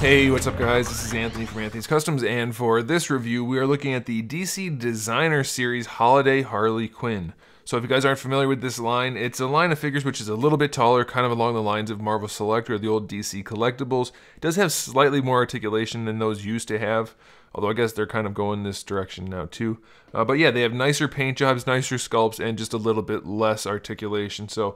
Hey, what's up guys? This is Anthony from Anthony's Customs, and for this review we are looking at the DC Designer Series Holiday Harley Quinn. So if you guys aren't familiar with this line, it's a line of figures which is a little bit taller, kind of along the lines of Marvel Select or the old DC Collectibles. It does have slightly more articulation than those used to have, although I guess they're kind of going this direction now too. But yeah, they have nicer paint jobs, nicer sculpts, and just a little bit less articulation. So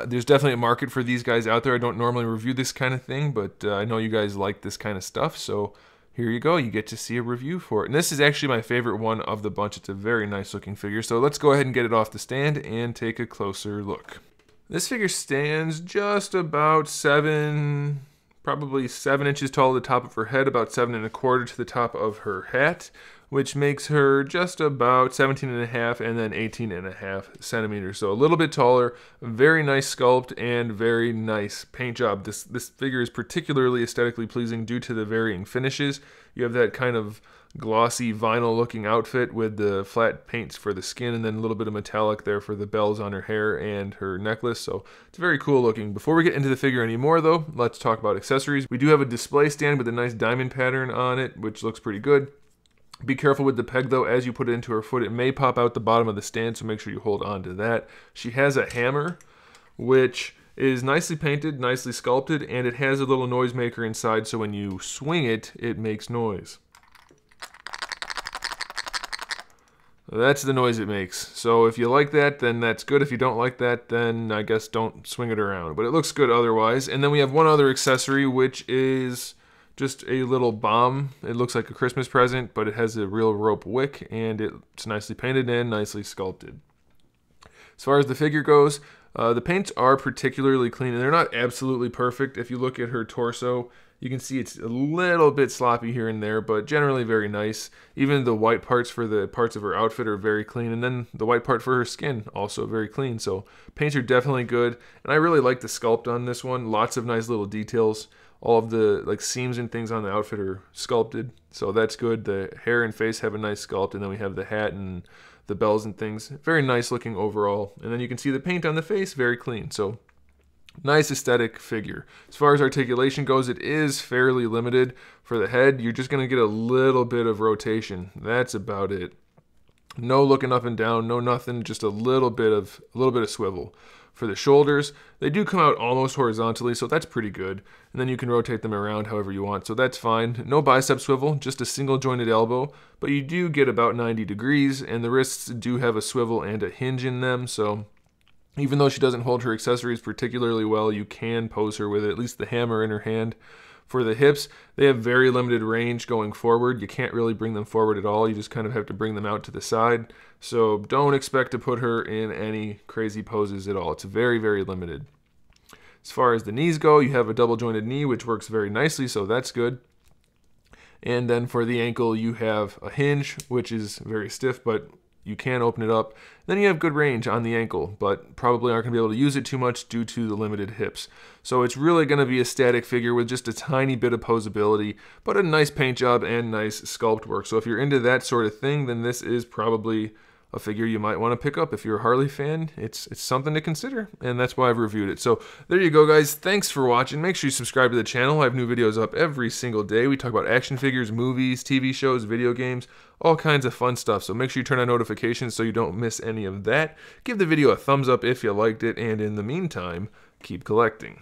there's definitely a market for these guys out there. I don't normally review this kind of thing, but I know you guys like this kind of stuff, so here you go. You get to see a review for it. And this is actually my favorite one of the bunch. It's a very nice looking figure. So let's go ahead and get it off the stand and take a closer look. This figure stands just about probably 7 inches tall at the top of her head, about 7 1/4 to the top of her hat, which makes her just about 17.5 and then 18.5 centimeters. So a little bit taller, very nice sculpt, and very nice paint job. This figure is particularly aesthetically pleasing due to the varying finishes. You have that kind of glossy vinyl looking outfit with the flat paints for the skin and then a little bit of metallic there for the bells on her hair and her necklace. So it's very cool looking. Before we get into the figure anymore though, let's talk about accessories. We do have a display stand with a nice diamond pattern on it, which looks pretty good. Be careful with the peg though. As you put it into her foot, it may pop out the bottom of the stand, so make sure you hold on to that. She has a hammer, which is nicely painted, nicely sculpted, and it has a little noisemaker inside, so when you swing it, it makes noise. That's the noise it makes. So if you like that, then that's good. If you don't like that, then I guess don't swing it around. But it looks good otherwise. And then we have one other accessory, which is just a little bomb. It looks like a Christmas present, but it has a real rope wick, and it's nicely painted and nicely sculpted. As far as the figure goes, the paints are particularly clean, and they're not absolutely perfect. If you look at her torso, you can see it's a little bit sloppy here and there, but generally very nice. Even the white parts for the parts of her outfit are very clean, and then the white part for her skin also very clean. So paints are definitely good, and I really like the sculpt on this one. Lots of nice little details. All of the seams and things on the outfit are sculpted, so that's good. The hair and face have a nice sculpt, and then we have the hat and the bells and things. Very nice looking overall. And then you can see the paint on the face, very clean. So nice aesthetic figure. As far as articulation goes, it is fairly limited. For the head, you're just going to get a little bit of rotation. That's about it. No looking up and down, no nothing, just a little bit of swivel. For the shoulders, they do come out almost horizontally, so that's pretty good. And then you can rotate them around however you want, so that's fine. No bicep swivel, just a single jointed elbow, but you do get about 90 degrees, and the wrists do have a swivel and a hinge in them, so even though she doesn't hold her accessories particularly well, you can pose her with at least the hammer in her hand. For the hips, they have very limited range going forward. You can't really bring them forward at all. You just kind of have to bring them out to the side. So don't expect to put her in any crazy poses at all. It's very, very limited. As far as the knees go, you have a double jointed knee, which works very nicely, so that's good. And then for the ankle, you have a hinge, which is very stiff, but you can open it up. Then you have good range on the ankle, but probably aren't going to be able to use it too much due to the limited hips. So it's really going to be a static figure with just a tiny bit of posability, but a nice paint job and nice sculpt work. So if you're into that sort of thing, then this is probably a figure you might want to pick up. If you're a Harley fan, it's something to consider, and that's why I've reviewed it. So there you go, guys. Thanks for watching. Make sure you subscribe to the channel. I have new videos up every single day. We talk about action figures, movies, TV shows, video games, all kinds of fun stuff. So make sure you turn on notifications so you don't miss any of that. Give the video a thumbs up if you liked it, and in the meantime, keep collecting.